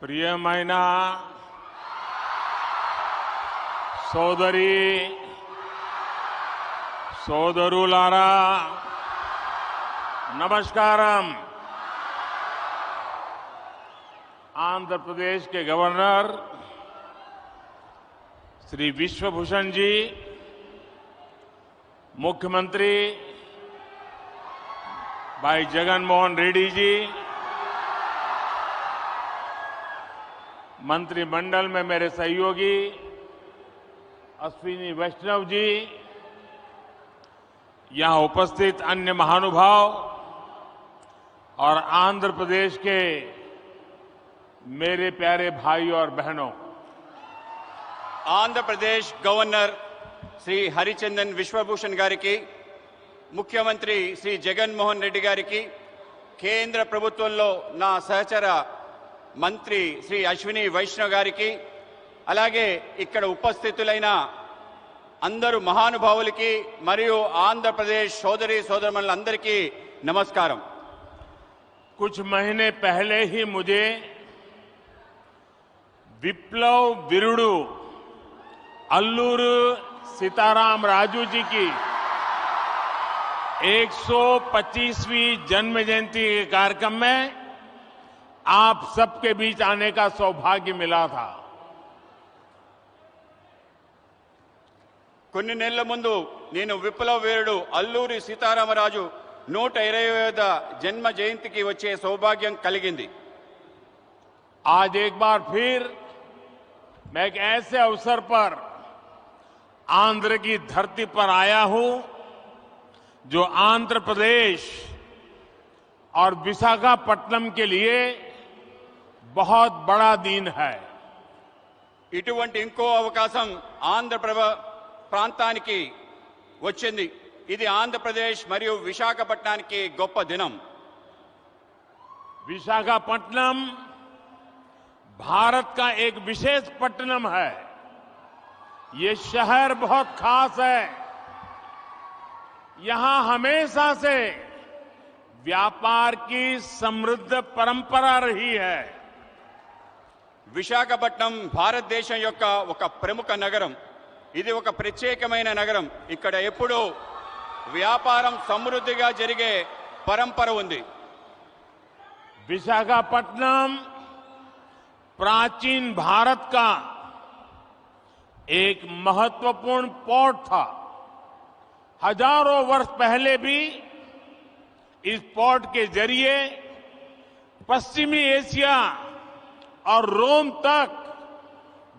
ప్రియమైన సోదరి సోదరులారా नमस्कारम। आंध्र प्रदेश के गवर्नर श्री विश्वभूषण जी, मुख्यमंत्री भाई जगन मोहन रेड्डी जी, मंत्रिमंडल में मेरे सहयोगी अश्विनी वैष्णव जी, यहां उपस्थित अन्य महानुभाव और आंध्र प्रदेश के मेरे प्यारे भाई और बहनों, आंध्र प्रदेश गवर्नर श्री हरिचंदन विश्वभूषण गारी की, मुख्यमंत्री श्री जगन मोहन रेड्डी गारी की, केंद्र प्रभुत्वंलो ना सहचर मंत्री श्री अश्विनी वैष्णव गारी की, అలాగే ఇక్కడ ఉపస్థితులైన అందరూ మహానుభావులకి మరియు ఆంధ్రప్రదేశ్ సోదరి సోదరులందరికీ నమస్కారం। कुछ महीने पहले ही मुझे विप्लव वीरुडु अल्लूरू सीताराम राजू जी की 125वीं जन्म जयंती के कार्यक्रम में आप सबके बीच आने का सौभाग्य मिला था। కొన్ని నెలల ముందు నేను విప్లవ వీరుడు అల్లూరి సీతారామరాజు 120వ జన్మ జయంతికి వచ్చే సౌభాగ్యం కలిగింది। आज एक बार फिर मैं एक ऐसे अवसर पर आंध्र की धरती पर आया हूं जो आंध्र प्रदेश और विशाखापट्टनम के लिए बहुत बड़ा दिन है। ఇటువంటి ఇంకో అవకాశం ఆంధ్ర ప్రాంతానికి వచ్చింది। ఇది ఆంధ్రప్రదేశ్ మరియు విశాఖపట్నానికి గొప్ప దినం। विशाखापट्टनम भारत का एक विशेष पट्टनम है। ये शहर बहुत खास है। यहां हमेशा से व्यापार की समृद्ध परंपरा रही है। విశాఖపట్నం భారతదేశం యొక్క ఒక ప్రముఖ నగరం। ఇది ఒక ప్రత్యేకమైన నగరం। ఇక్కడ ఎప్పుడూ వ్యాపారం సమృద్ధిగా జరిగే పరంపర ఉంది। विशाखापट्टनम प्राचीन भारत का एक महत्वपूर्ण पोर्ट था। हजारों वर्ष पहले भी इस पोर्ट के जरिए पश्चिमी एशिया और रोम तक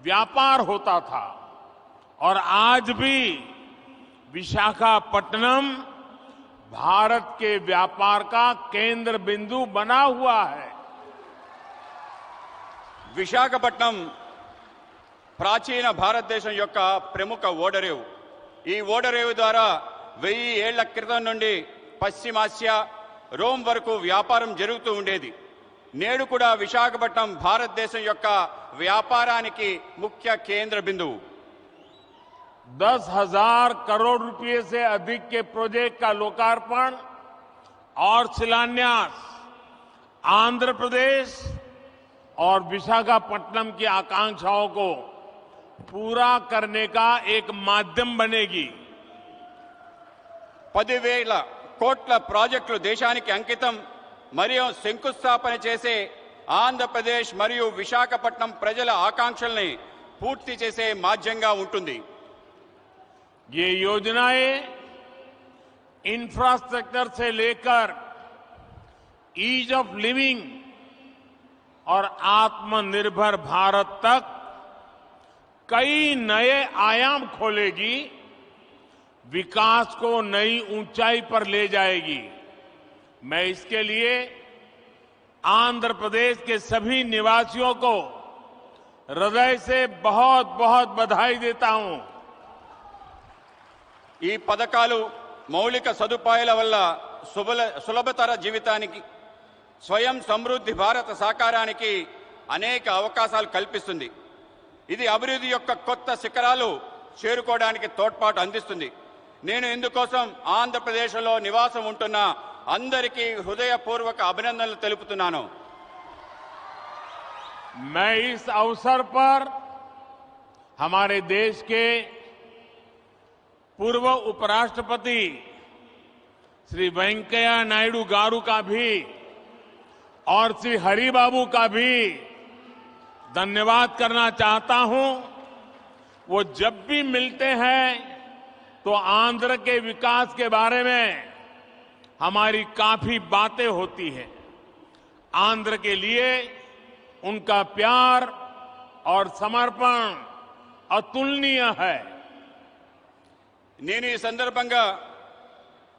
व्यापार होता था और आज भी विशाखापट्टनम भारत के व्यापार का केंद्र बिंदु बना हुआ है। విశాఖపట్నం ప్రాచీన భారతదేశం యొక్క ప్రముఖ ఓడరేవు। ఈ ఓడరేవు ద్వారా 1000 ఏళ్ల క్రితం నుండి పశ్చిమాసియా రోమ్ వరకు వ్యాపారం జరుగుతూ ఉండేది। నేడు కూడా విశాఖపట్నం భారతదేశం యొక్క వ్యాపారానికి ముఖ్య కేంద్ర బిందువు। 10,000 करोड़ रुपए से अधिक के प्रोजेक्ट का लोकार्पण और शिलान्यास आंध्र प्रदेश और विशाखापट्टनम की आकांक्षाओं को पूरा करने का एक माध्यम बनेगी। 10,000 కోట్ల ప్రాజెక్టులు దేశానికి అంకితం మరియు శంకుస్థాపన చేసే ఆంధ్రప్రదేశ్ మరియు విశాఖపట్నం ప్రజల ఆకాంక్షల్ని పూర్తి చేసే మాధ్యంగా ఉంటుంది। ये योजनाएं इंफ्रास्ट्रक्चर से लेकर ईज ऑफ लिविंग और आत्मनिर्भर भारत तक कई नए आयाम खोलेगी, विकास को नई ऊंचाई पर ले जाएगी। मैं इसके लिए आंध्र प्रदेश के सभी निवासियों को हृदय से बहुत बहुत बधाई देता हूं। ఈ పథకాలు మౌలిక సదుపాయాల వల్ల సులభతర జీవితానికి, స్వయం సమృద్ధి భారత సాకారానికి అనేక అవకాశాలు కల్పిస్తుంది। ఇది అభివృద్ధి యొక్క కొత్త శిఖరాలు చేరుకోవడానికి తోడ్పాటు అందిస్తుంది। నేను ఇందుకోసం ఆంధ్రప్రదేశ్లో నివాసం ఉంటున్న అందరికీ హృదయపూర్వక అభినందనలు తెలుపుతున్నాను। मैं इस अवसर पर हमारे देश के पूर्व उपराष्ट्रपति श्री वेंकैया नायडू गारू का भी और श्री हरिबाबू का भी धन्यवाद करना चाहता हूं। वो जब भी मिलते हैं तो आंध्र के विकास के बारे में हमारी काफी बातें होती हैं। आंध्र के लिए उनका प्यार और समर्पण अतुलनीय है। నేను ఈ సందర్భంగా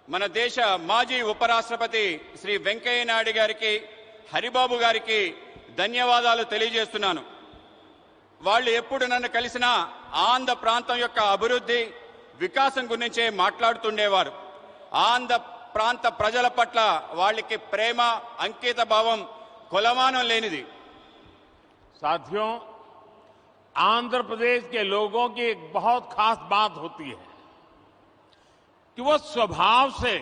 మన దేశ మాజీ ఉపరాష్ట్రపతి శ్రీ వెంకయ్య నాయుడు గారికి హరిబాబు గారికి ధన్యవాదాలు తెలియజేస్తున్నాను. వాళ్ళు ఎప్పుడు నన్ను కలిసినా ఆంధ్ర ప్రాంతం యొక్క అభివృద్ధి వికాసం గురించే మాట్లాడుతుండేవారు. ఆంధ్ర ప్రాంత ప్రజల పట్ల వాళ్ళకి ప్రేమ అంకిత భావం కొలమానం లేనిది. साथियों, आंध्र प्रदेश के लोगों की एक बहुत खास बात होती है कि वो स्वभाव से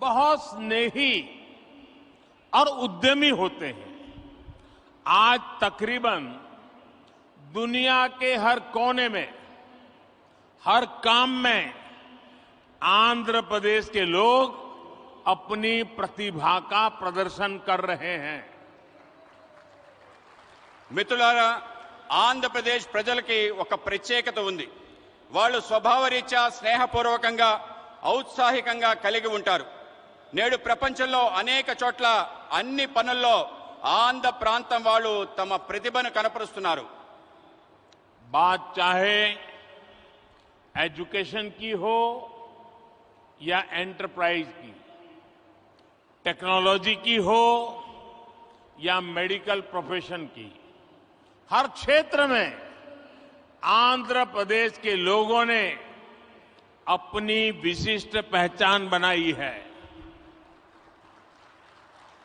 बहुत स्नेही और उद्यमी होते हैं। आज तकरीबन दुनिया के हर कोने में, हर काम में आंध्र प्रदेश के लोग अपनी प्रतिभा का प्रदर्शन कर रहे हैं। మిత్రులారా, ఆంధ్రప్రదేశ్ ప్రజలకి ఒక ప్రత్యేకత ఉంది. వాళ్ళు స్వభావరీత్యా స్నేహపూర్వకంగా ఔత్సాహికంగా కలిగి ఉంటారు. నేడు ప్రపంచంలో అనేక చోట్ల అన్ని పనుల్లో ఆంధ్ర ప్రాంతం వాళ్ళు తమ ప్రతిభను కనపరుస్తున్నారు. बात चाहे एजुकेशन की हो या एंटरप्राइज की, टेक्नोलॉजी की हो या मेडिकल प्रोफेशन की, हर क्षेत्र में आंध्र प्रदेश के लोगों ने अपनी विशिष्ट पहचान बनाई है।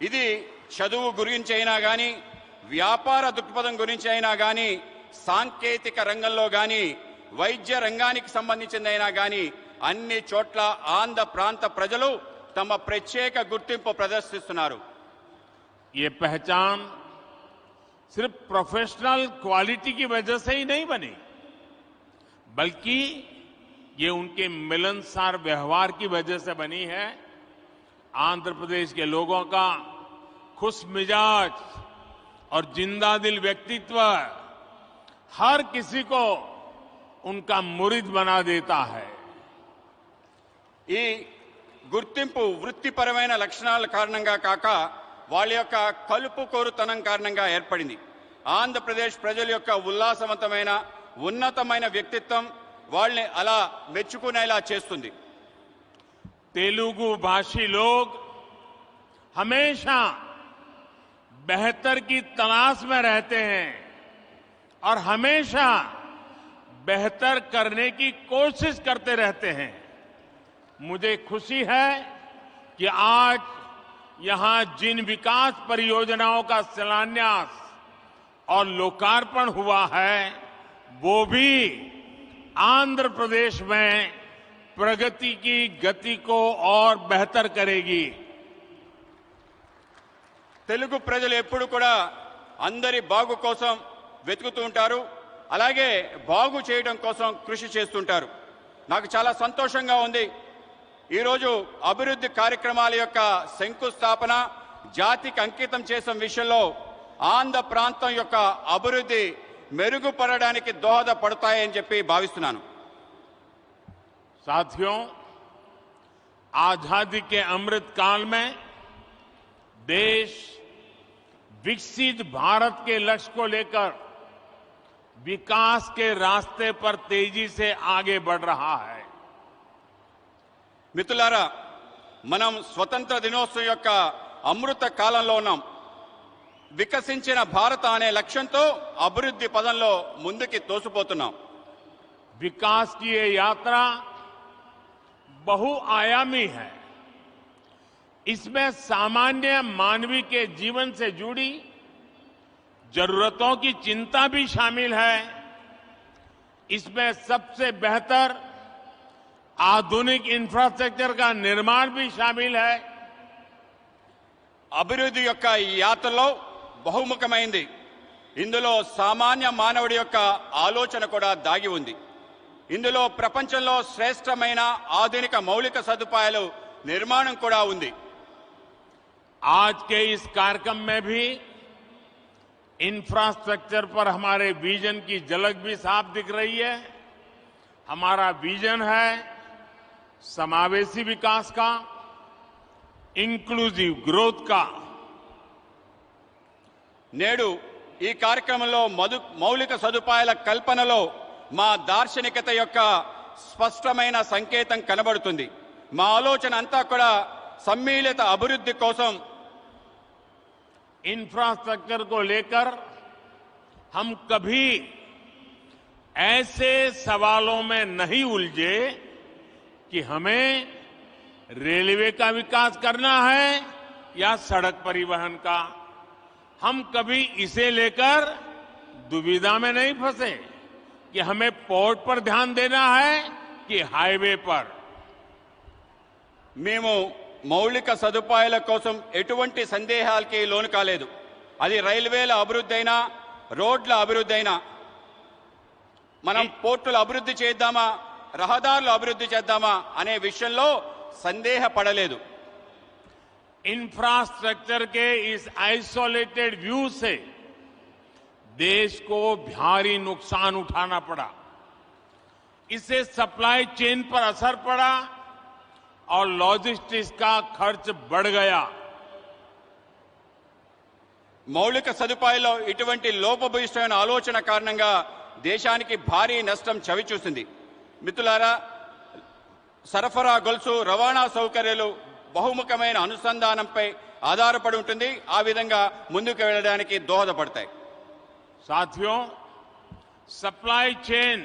ఇది చదువు గురించి అయినా గాని, వ్యాపార దృక్పథం గురించి అయినా గాని, సాంకేతిక రంగంలో గాని, వైద్య రంగానికి సంబంధించిందైనా గాని అన్ని చోట్ల ఆంధ్ర ప్రాంత ప్రజలు తమ ప్రత్యేక గుర్తింపు ప్రదర్శిస్తున్నారు. ये पहचान सिर्फ प्रोफेशनल क्वालिटी की वजह से ही नहीं बनी, बल्कि ये उनके मिलनसार व्यवहार की वजह से बनी है। आंध्र प्रदेश के लोगों का खुश मिजाज और जिंदादिल व्यक्तित्व हर किसी को उनका मुरीद बना देता है। ఈ గుర్తింపు వృత్తిపరమైన లక్షణాల కారణంగా కాక వాళ్ళ యొక్క కలుపుకోరుతనం కారణంగా ఏర్పడింది. ఆంధ్రప్రదేశ్ ప్రజల యొక్క ఉల్లాసవంతమైన ఉన్నతమైన వ్యక్తిత్వం వాళ్ళని అలా మెచ్చుకునేలా చేస్తుంది. तेलुगु भाषी लोग हमेशा बेहतर की तलाश में रहते हैं और हमेशा बेहतर करने की कोशिश करते रहते हैं। मुझे खुशी है कि आज यहां जिन विकास परियोजनाओं का शिलान्यास और लोकार्पण हुआ है वो भी आंध्र प्रदेश में प्रगति की गति को और बेहतर करेगी। తెలుగు ప్రజలు ఎప్పుడు కూడా అందరి బాగు కోసం వెతుకుతూ ఉంటారు, అలాగే బాగు చేయడం కోసం కృషి చేస్తుంటారు. నాకు చాలా సంతోషంగా ఉంది. ఈరోజు అభివృద్ధి కార్యక్రమాల యొక్క శంకుస్థాపన జాతికి అంకితం చేసిన విషయంలో ఆంధ్ర ప్రాంతం యొక్క అభివృద్ధి మెరుగుపడడానికి దోహదపడతాయని చెప్పి భావిస్తున్నాను. साथियों, आजादी के अमृत काल में देश विकसित भारत के लक्ष्य को लेकर विकास के रास्ते पर तेजी से आगे बढ़ रहा है। మిత్రులారా, మనం స్వతంత్ర దినోత్సవం యొక్క అమృత కాలంలో ఉన్నాం. వికసించిన భారత అనే లక్ష్యంతో అభివృద్ధి పదంలో ముందుకి తోసిపోతున్నాం. विकास की ये यात्रा बहुआयामी है। इसमें सामान्य मानवीय के जीवन से जुड़ी जरूरतों की चिंता भी शामिल है। इसमें सबसे बेहतर आधुनिक इंफ्रास्ट्रक्चर का निर्माण भी शामिल है। అభివృద్ధి యొక్క ఈ యాత్రలో బహుముఖమైంది. ఇందులో సామాన్య మానవుడి యొక్క ఆలోచన కూడా దాగి ఉంది. ఇందులో ప్రపంచంలో శ్రేష్టమైన ఆధునిక మౌలిక సదుపాయాలు నిర్మాణం కూడా ఉంది. आज के इस कार्यक्रम में भी इंफ्रास्ट्रक्चर पर हमारे विजन की झलक भी साफ दिख रही है। हमारा विजन है समावेशी विकास का, इंक्लूसिव ग्रोथ का। నేడు ఈ కార్యక్రమంలో మౌలిక సదుపాయాల కల్పనలో మా దార్శనికత యొక్క స్పష్టమైన సంకేతం కనబడుతుంది. మా ఆలోచన అంతా కూడా సమ్మిళిత అభివృద్ధి కోసం. इंफ्रास्ट्रक्चर को लेकर हम कभी ऐसे सवालों में नहीं उलझे कि हमें रेलवे का विकास करना है या सड़क परिवहन का। हम कभी इसे लेकर दुविधा में नहीं फंसे कि हमें पोर्ट पर ध्यान देना है कि हाईवे पर। మేము మౌలిక సదుపాయాల కోసం ఎటువంటి సందేహాలకి లోను కాలేదు. అది రైల్వేల అభివృద్ధి అయినా, రోడ్ల అభివృద్ధి అయినా, మనం పోర్టుల అభివృద్ధి చేద్దామా, రహదారుల అభివృద్ధి చేద్దామా అనే విషయంలో సందేహపడలేదు. इंफ्रास्ट्रक्चर के इस आइसोलेटेड व्यू से देश को भारी नुकसान उठाना पड़ा। इससे सप्लाई चेन पर असर पड़ा और लॉजिस्टिक्स का खर्च बढ़ गया। మౌలిక సదుపాయాల్లో ఇటువంటి లోపభూయిష్టమైన ఆలోచన కారణంగా దేశానికి భారీ నష్టం చవిచూసింది. మిత్రులారా, సరఫరా గొలుసు, రవాణా సౌకర్యాలు బహుముఖమైన అనుసంధానంపై ఆధారపడి ఉంటుంది. ఆ విధంగా ముందుకు వెళ్ళడానికి దోహదపడతాయి. साथियों, सप्लाई चेन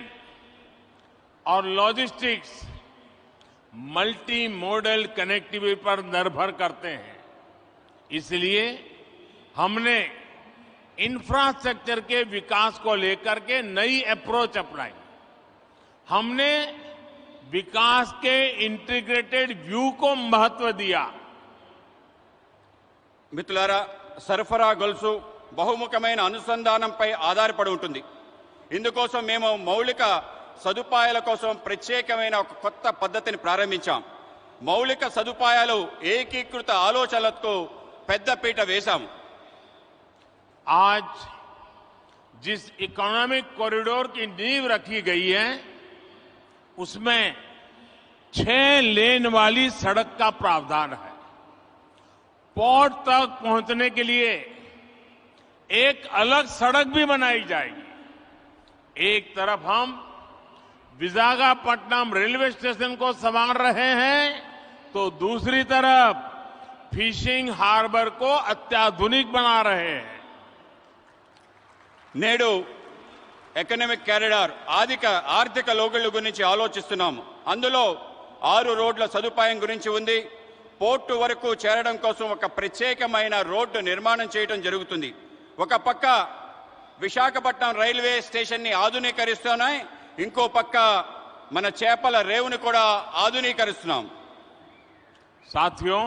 और लॉजिस्टिक्स मल्टी मॉडल कनेक्टिविटी पर निर्भर करते हैं। इसलिए हमने इंफ्रास्ट्रक्चर के विकास को लेकर के नई अप्रोच अपनाई। हमने विकास के इंटीग्रेटेड व्यू को महत्व दिया। మిత్రులారా, సరఫరా గొలుసు బహుముఖమైన అనుసంధానంపై ఆధారపడి ఉంటుంది. ఇందుకోసం మేము మౌలిక సదుపాయాల కోసం ప్రత్యేకమైన ఒక కొత్త పద్ధతిని ప్రారంభించాం. మౌలిక సదుపాయాలు ఏకీకృత ఆలోచనలకు పెద్దపీట వేశాం. आज जिस इकोनॉमिक कॉरिडोर की नींव रखी गई है उसमें 6 लेन वाली सड़क का प्रावधान है। पोर्ट तक पहुंचने के लिए एक अलग सड़क भी बनाई जाएगी। एक तरफ हम विशाखापट्टनम रेलवे स्टेशन को संवार रहे हैं तो दूसरी तरफ फिशिंग हार्बर को अत्याधुनिक बना रहे हैं। నేడు ఎకనామిక్ కారిడార్ ఆర్థిక లోగుల గురించి ఆలోచిస్తున్నాము. అందులో 6 రోడ్ల సదుపాయం గురించి ఉంది. పోర్టు వరకు చేరడం కోసం ఒక ప్రత్యేకమైన రోడ్డు నిర్మాణం చేయడం జరుగుతుంది. ఒక పక్క విశాఖపట్నం రైల్వే స్టేషన్ ని ఆధునీకరిస్తున్నాయి, ఇంకో పక్క మన చేపల రేవుని కూడా ఆధునీకరిస్తున్నాం. साथियों,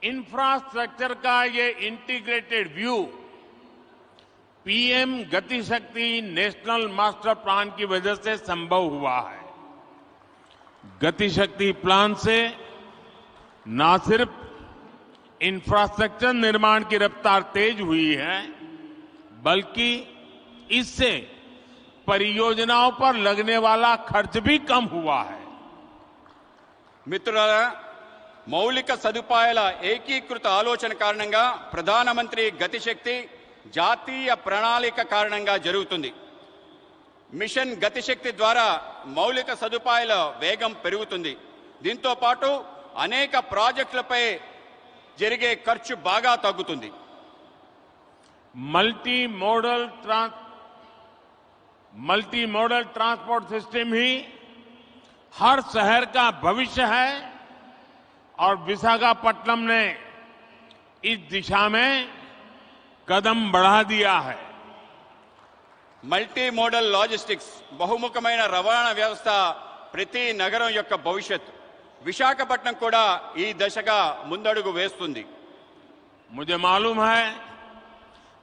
इंफ्रास्ट्रक्चर का ये इंटीग्रेटेड व्यू पीएम गति शक्ति नेशनल मास्टर प्लान की वजह से संभव हुआ है। गति शक्ति प्लान से न सिर्फ इंफ्रास्ट्रक्चर निर्माण की रफ्तार तेज हुई है, बल्कि इससे परियोजनाओं पर लगने वाला खर्च भी कम हुआ है। మిత్రులారా, మౌలిక సదుపాయాల ఏకీకృత ఆలోచన కారణంగా ప్రధానమంత్రి గతిశక్తి జాతీయ ప్రణాళిక కారణంగా జరుగుతుంది. మిషన్ గతిశక్తి ద్వారా మౌలిక సదుపాయాల వేగం పెరుగుతుంది. దీంతో పాటు అనేక ప్రాజెక్టులపై జరిగే ఖర్చు బాగా తగ్గుతుంది. मल्टी मॉडल ट्रांसपोर्ट सिस्टम ही हर शहर का भविष्य है और विशाखापट्टनम ने इस दिशा में कदम बढ़ा दिया है। మల్టీ మోడల్ లాజిస్టిక్స్ బహుముఖమైన రవాణా వ్యవస్థ ప్రతి నగరం యొక్క భవిష్యత్. విశాఖపట్నం కూడా ఈ దశగా ముందడుగు వేస్తుంది. मुझे मालूम है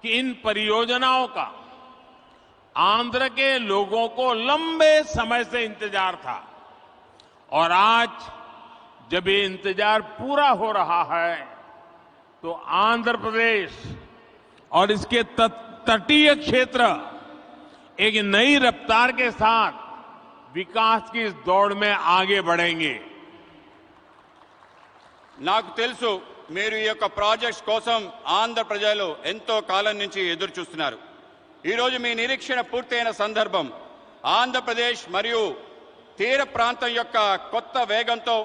कि इन परियोजनाओं का आंध्र के लोगों को लंबे समय से इंतजार था और आज जब ये इंतजार पूरा हो रहा है तो आंध्र प्रदेश और इसके तटीय क्षेत्र एक नई रफ्तार के साथ विकास की इस दौड़ में आगे बढ़ेंगे। నాకు తెలుసు మీరు ఈ యొక్క ప్రాజెక్ట్స్ కోసం ఆంధ్ర ప్రజలు ఎంతో కాలం నుంచి ఎదురు చూస్తున్నారు. ఈ రోజు మీ నిరీక్షణ పూర్తయిన సందర్భం ఆంధ్రప్రదేశ్ మరియు తీర ప్రాంతం యొక్క కొత్త వేగంతో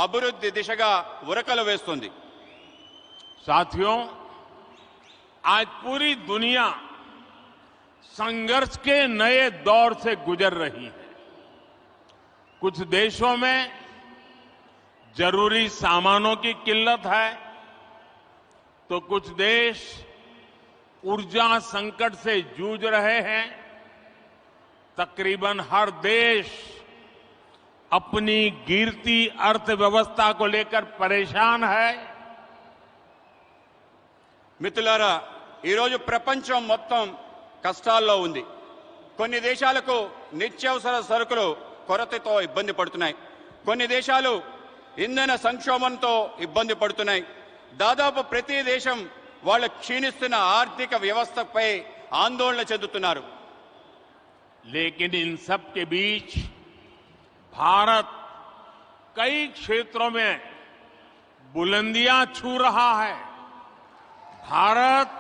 అభివృద్ధి దిశగా ఉరకలు వేస్తుంది. साथियों, आज पूरी दुनिया संघर्ष के नए दौर से गुजर रही है। कुछ देशों में जरूरी सामानों की किल्लत है तो कुछ देश ऊर्जा संकट से जूझ रहे हैं। तकरीबन हर देश अपनी गिरती अर्थव्यवस्था को लेकर परेशान है। మిత్రులారా, ఈరోజు ప్రపంచం మొత్తం కష్టాల్లో ఉంది. కొన్ని దేశాలకు నిత్యావసర సరుకులు కొరతతో ఇబ్బంది పడుతున్నాయి. కొన్ని దేశాలు ఇంధన సంక్షోభంతో ఇబ్బంది పడుతున్నాయి. దాదాపు ప్రతి దేశం వాళ్ళ క్షీణిస్తున్న ఆర్థిక వ్యవస్థపై ఆందోళన చెందుతున్నారు. लेकिन इन सब के बीच भारत कई क्षेत्रों में बुलंदियां छू रहा है। भारत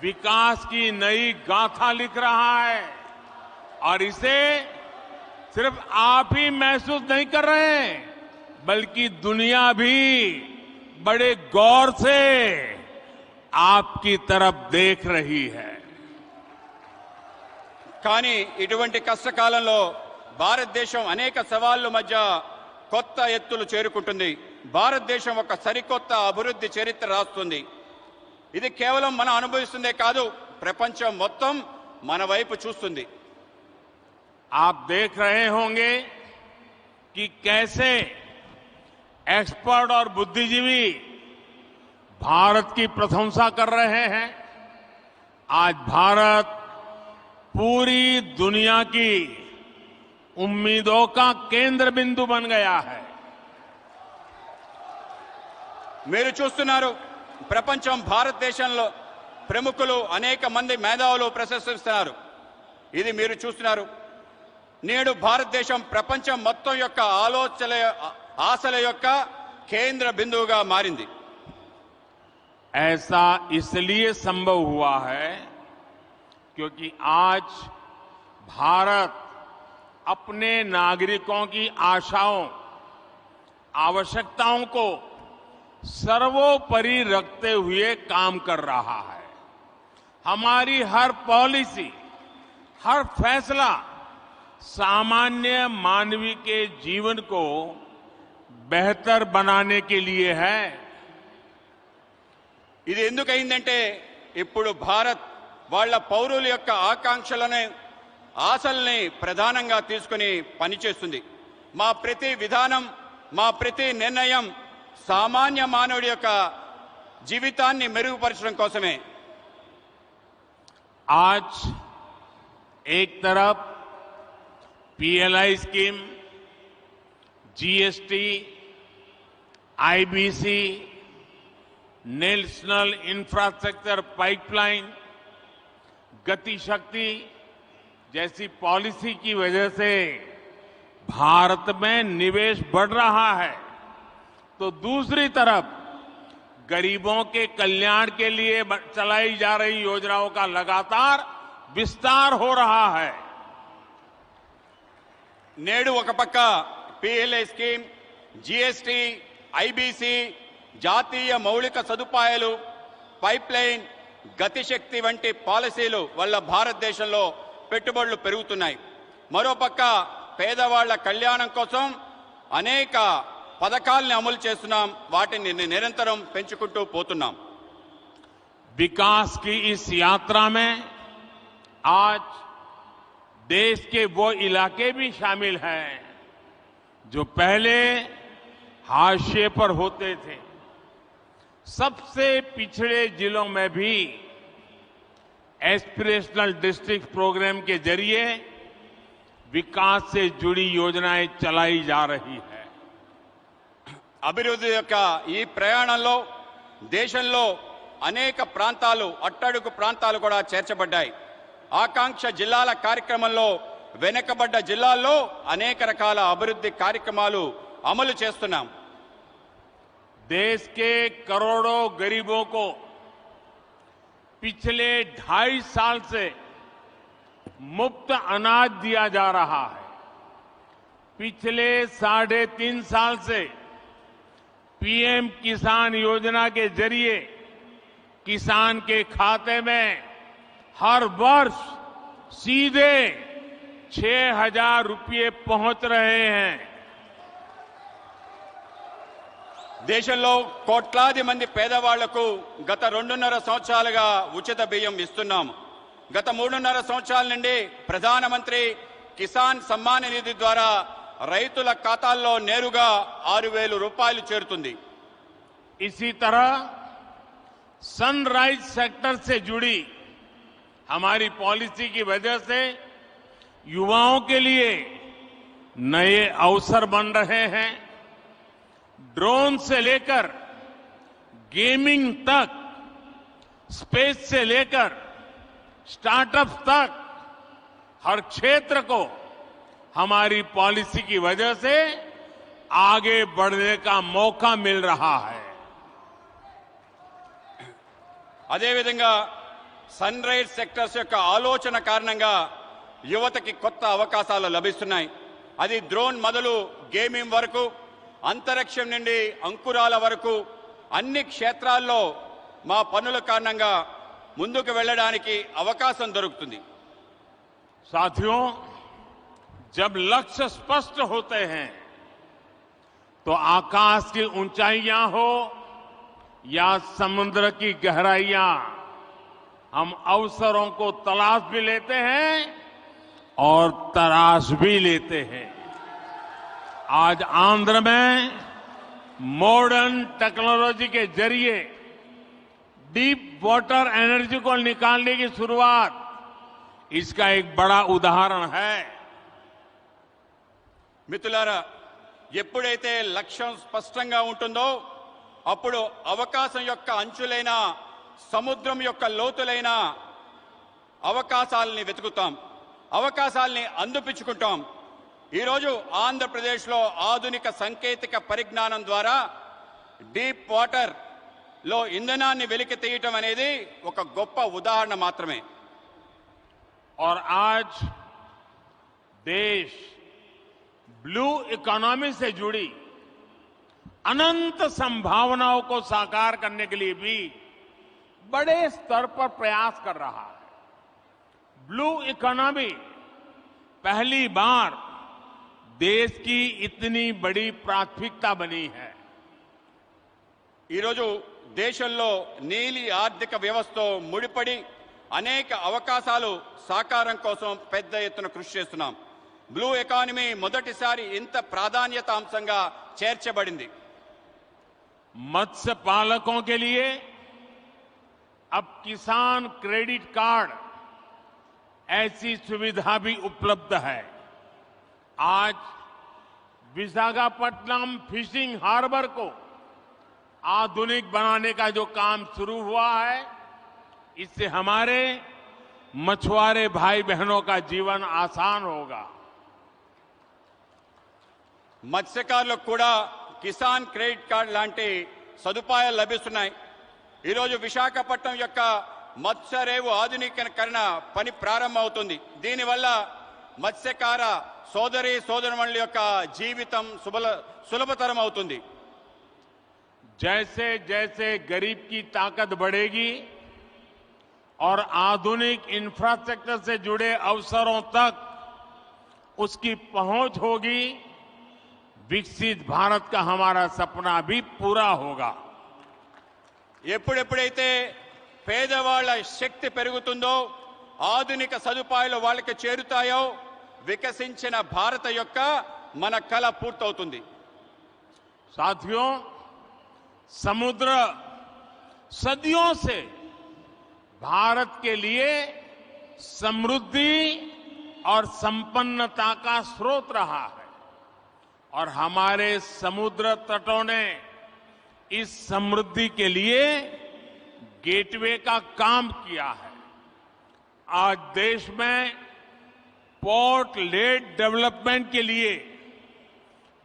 विकास की नई गाथा लिख रहा है और इसे सिर्फ आप ही महसूस नहीं कर रहे हैं बल्कि दुनिया भी बड़े गौर से आपकी तरफ देख रही है। కానీ ఇటువంటి కష్టకాలంలో భారతదేశం అనేక సవాళ్ల మధ్య కొత్త ఎత్తులు చేరుకుంటుంది. భారతదేశం ఒక సరికొత్త అభివృద్ధి చరిత్ర రాస్తుంది. ఇది కేవలం మనం అనుభవిస్తుందే కాదు, ప్రపంచం మొత్తం మన వైపు చూస్తుంది. आप देख रहे होंगे कि कैसे एक्सपर्ट और बुद्धिजीवी भारत की प्रशंसा कर रहे हैं। आज भारत पूरी दुनिया की उम्मीदों का केंद्र बिंदु बन गया है। మీరు చూస్తున్నారు, ప్రపంచం భారతదేశంలో ప్రముఖులు అనేక మంది మేధావులు ప్రశంసిస్తున్నారు. ఇది మీరు చూస్తున్నారు. నేడు భారతదేశం ప్రపంచం మొత్తం యొక్క ఆశల యొక్క కేంద్ర బిందువుగా మారింది. ऐसा इसलिए संभव हुआ है क्योंकि आज भारत अपने नागरिकों की आशाओं, आवश्यकताओं को सर्वोपरि रखते हुए काम कर रहा है। हमारी हर पॉलिसी, हर फैसला सामान्य मानवी के जीवन को बेहतर बनाने के लिए है। ఇది ఎందుకైందంటే ఇప్పుడు భారత్ వాళ్ళ పౌరుల యొక్క ఆకాంక్షలను, ఆశల్ని ప్రధానంగా తీసుకుని పనిచేస్తుంది. మా ప్రతి విధానం, మా ప్రతి నిర్ణయం సామాన్య మానవుడి యొక్క జీవితాన్ని మెరుగుపరచడం కోసమే. आज एक तरफ PLI scheme, GST, IBC, national infrastructure pipeline, गति शक्ति जैसी पॉलिसी की वजह से भारत में निवेश बढ़ रहा है तो दूसरी तरफ गरीबों के कल्याण के लिए चलाई जा रही योजनाओं का लगातार विस्तार हो रहा है। నేడు ఒక పక్క పిఎల్ఐ స్కీమ్, జీఎస్టీ, ఐబీసీ, జాతీయ మౌలిక సదుపాయాలు, పైప్లైన్, గతిశక్తి వంటి పాలసీలు వల్ల భారతదేశంలో పెట్టుబడులు పెరుగుతున్నాయి. మరోపక్క పేదవాళ్ల కళ్యాణం కోసం అనేక పథకాలను అమలు చేస్తున్నాం. వాటిని నిరంతరం పెంచుకుంటూ పోతున్నాం. विकास की इस यात्रा में आज देश के वो इलाके भी शामिल हैं जो पहले हाशिए पर होते थे। सबसे पिछड़े जिलों में भी एस्पिरेशनल डिस्ट्रिक्ट प्रोग्राम के जरिए विकास से जुड़ी योजनाएं चलाई जा रही है। అభివృద్ధి యొక్క ఈ ప్రయాణంలో దేశంలో అనేక ప్రాంతాలు అట్టడుగు ప్రాంతాలు కూడా చేర్చబడ్డాయి. ఆకాంక్ష జిల్లాల కార్యక్రమంలో వెనుకబడ్డ జిల్లాల్లో అనేక రకాల అభివృద్ధి కార్యక్రమాలు అమలు చేస్తున్నాం. देश के करोड़ों गरीबों को पिछले 2.5 साल से मुफ्त अनाज दिया जा रहा है. पिछले 3.5 साल से पीएम किसान योजना के जरिए किसान के खाते में हर वर्ष सीधे 6,000 रुपये पहुंच रहे हैं. దేశంలో కోట్లాది మంది పేదవాళ్లకు గత 2.5 సంవత్సరాలుగా ఉచిత బియ్యం ఇస్తున్నాము. గత 3.5 సంవత్సరాల నుండి ప్రధానమంత్రి కిసాన్ సమ్మాన్ నిధి ద్వారా రైతుల ఖాతాల్లో నేరుగా 6,000 రూపాయలు చేరుతుంది. इसी तरह सनराइज सेक्टर से जुड़ी हमारी पॉलिसी की वजह से युवाओं के लिए नए अवसर बन रहे हैं. ड्रोन से लेकर गेमिंग तक, स्पेस से लेकर स्टार्टअप तक हर क्षेत्र को हमारी पॉलिसी की वजह से आगे बढ़ने का मौका मिल रहा है. అదేవిధంగా సన్ రైజ్ సెక్టర్స్ యొక్క ఆలోచన కారణంగా యువతకి కొత్త అవకాశాలు లభిస్తున్నాయి. అది డ్రోన్ మొదలు గేమింగ్ వరకు, అంతరిక్షం నుండి అంకురాల వరకు అన్ని క్షేత్రాల్లో మా పనుల కారణంగా ముందుకు వెళ్ళడానికి అవకాశం దొరుకుతుంది. साथियों, जब लक्ष्य स्पष्ट होते हैं तो आकाश की ऊंचाइयां हो या समुद्र की गहराइयां, हम अवसरों को तलाश भी लेते हैं और तराश भी लेते हैं. आज आंध्र में मॉडर्न टेक्नोलॉजी के जरिए डीप वाटर एनर्जी को निकालने की शुरुआत इसका एक बड़ा उदाहरण है. మిత్రులారా, ఎప్పుడైతే లక్ష్యం స్పష్టంగా ఉంటుందో అప్పుడు అవకాశం యొక్క అంచులైన, సముద్రం యొక్క లోతులైన అవకాశాలని వెతుకుతాం, అవకాశాలని అందిపుచ్చుకుంటాం. ఈరోజు ఆంధ్రప్రదేశ్లో ఆధునిక సాంకేతిక పరిజ్ఞానం ద్వారా డీప్ వాటర్ లో ఇంధనాన్ని వెలికి తీయటం అనేది ఒక గొప్ప ఉదాహరణ మాత్రమే. और आज देश ब्लू इकोनॉमी से जुड़ी अनंत संभावनाओं को साकार करने के लिए भी बड़े स्तर पर प्रयास कर रहा है. ब्लू इकोनॉमी पहली बार देश की इतनी बड़ी प्राथमिकता बनी है. ఈరోజు దేశంలో నీలి ఆర్థిక వ్యవస్థతో ముడిపడి అనేక అవకాశాలు సాకారం కోసం పెద్ద ఎత్తున కృషి చేస్తున్నాం. బ్లూ ఎకానమీ మొదటిసారి ఇంత ప్రాధాన్యత అంశంగా చేర్చబడింది. मत्स्य पालकों के लिए अब किसान क्रेडिट कार्ड ऐसी सुविधा भी उपलब्ध है. आज विशाखापट्टनम फिशिंग हार्बर को आधुनिक बनाने का जो काम शुरू हुआ है, इससे हमारे मछुआरे भाई बहनों का जीवन आसान होगा. మత్స్యకారులకు కూడా కిసాన్ క్రెడిట్ కార్డ్ లాంటి సదుపాయాలు లభిస్తున్నాయి. ఈరోజు విశాఖపట్నం యొక్క మత్స్యరేవు ఆధునీకరణ పని ప్రారంభమవుతుంది. దీనివల్ల మత్స్యకార సోదరి సోదరుమణుల యొక్క జీవితం సులభతరం అవుతుంది. जैसे जैसे गरीब की ताकत बढ़ेगी और आधुनिक इंफ्रास्ट्रक्चर से जुड़े अवसरों तक उसकी पहुंच होगी, विकसित भारत का हमारा सपना भी पूरा होगा. ఎప్పుడెప్పుడైతే పేదవాళ్ల శక్తి పెరుగుతుందో, ఆధునిక సదుపాయాలు వాళ్ళకి చేరుతాయో, వికసించిన భారత యొక్క మన కల పూర్తవుతుంది. साथियों, समुद्र सदियों से भारत के लिए समृद्धि और संपन्नता का स्रोत रहा है और हमारे समुद्र तटों ने इस समृद्धि के लिए गेटवे का काम किया है। आज देश में पोर्ट लेड डेवलपमेंट के लिए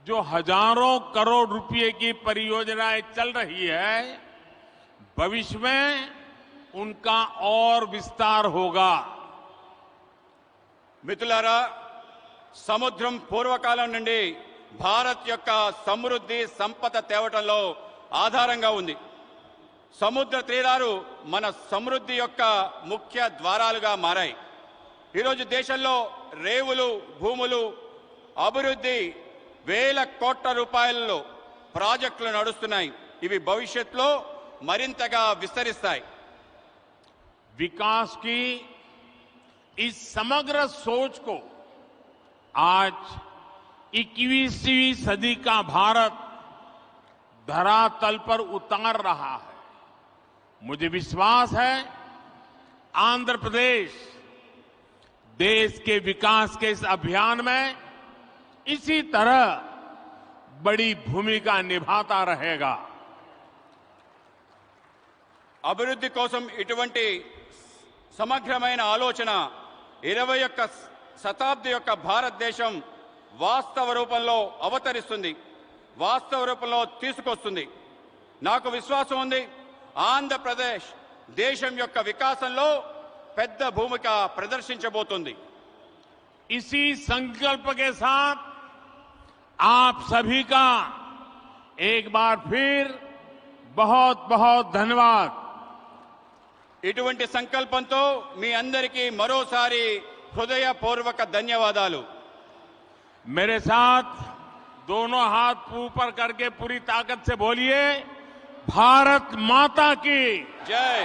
जो हजारों करोड़ रुपए की परियोजनाएं चल रही है, भविष्य में उनका और विस्तार होगा। మిత్రులారా, సముద్రం పూర్వకాలం నుండి భారత్ యొక్క సమృద్ధి సంపద తేవటంలో ఆధారంగా ఉంది. సముద్ర తీరాలు మన సమృద్ధి యొక్క ముఖ్య ద్వారాలుగా మారాయి. ఈరోజు దేశంలో రేవులు, భూములు, అభివృద్ధి వేల కోట్ల రూపాయలలో ప్రాజెక్టులు నడుస్తున్నాయి. ఇవి భవిష్యత్తులో మరింతగా విస్తరిస్తాయి. विकास की इस समग्र सोच को आज 21वीं सदी का भारत धरातल पर उतार रहा है। मुझे विश्वास है आंध्र प्रदेश देश के विकास के इस अभियान में इसी तरह बड़ी भूमिका निभाता रहेगा। అభివృద్ధి కోసం ఇటువంటి సమగ్రమైన ఆలోచన 21వ శతాబ్ది యొక్క భారతదేశం వాస్తవ రూపంలో అవతరిస్తుంది, వాస్తవ రూపంలో తీసుకొస్తుంది. నాకు విశ్వాసం ఉంది, ఆంధ్రప్రదేశ్ దేశం యొక్క వికాసంలో పెద్ద భూమిక ప్రదర్శించబోతుంది. इसी संकल्प के साथ आप सभी का एक बार फिर बहुत बहुत धन्यवाद। ఇటువంటి సంకల్పంతో మీ అందరికీ మరోసారి హృదయపూర్వక ధన్యవాదాలు. मेरे साथ दोनों हाथ ऊपर करके पूरी ताकत से बोलिए, भारत माता की జై,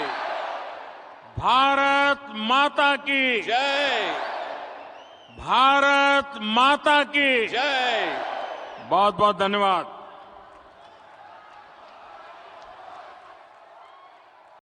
भारत माता की జై, भारत माता की జై. बहुत बहुत धन्यवाद।